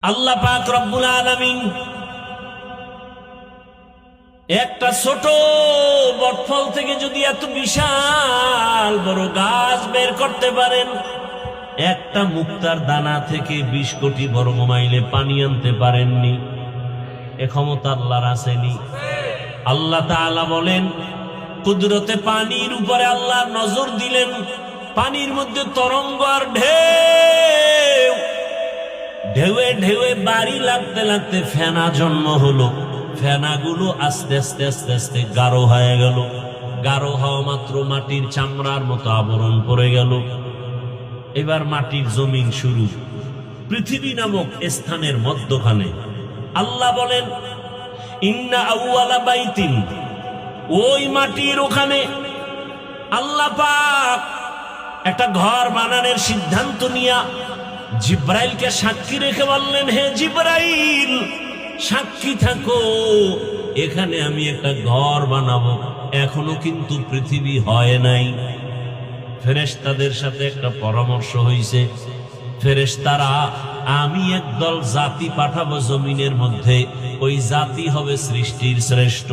আল্লাহ পাক রব্বুল আলামিন একটা ছোট বটফল থেকে যদি এত বিশাল বড় গাছ বের করতে পারেন, একটা মুক্তার দানা থেকে 20 কোটি বর্গ মাইলে পানি আনতে পারেননি, এ ক্ষমতা আল্লাহর আসেনি। আল্লাহ তাআলা বলেন, কুদরতে পানির উপরে আল্লাহ নজর দিলেন, পানির মধ্যে তরঙ্গ আর ঢেউ, ঢেউয়ে ঢেউয়ে বাড়ি লাগতে লাগতে ফেনা জন্ম হলো। ফেনাগুলো আস্তে আস্তে আস্তে আস্তে গাঢ় হয়ে গেল। গাঢ় হওয়া মাত্র মাটির চামড়ার মতো আবরণ পড়ে গেল। এবার মাটির জমিন শুরু, পৃথিবী নামক স্থানের মধ্যখানে। আল্লাহ বলেন, ইন্না আউয়ালা বাইতিন, ওই মাটির ওখানে আল্লাহ পাক একটা ঘর বানানোর সিদ্ধান্ত নিয়া জিব্রাইলকে সাক্ষী রেখে বললেন, হে জিব্রাইল, সাক্ষী থাকো, এখানে আমি একটা ঘর বানাবো। এখনো কিন্তু পৃথিবী হয় নাই। ফেরেশতাদের সাথে একটা পরামর্শ হইছে, ফেরেশতারা, আমি একদল জাতি পাঠাবো জমিনের মধ্যে, ওই জাতি হবে সৃষ্টির শ্রেষ্ঠ।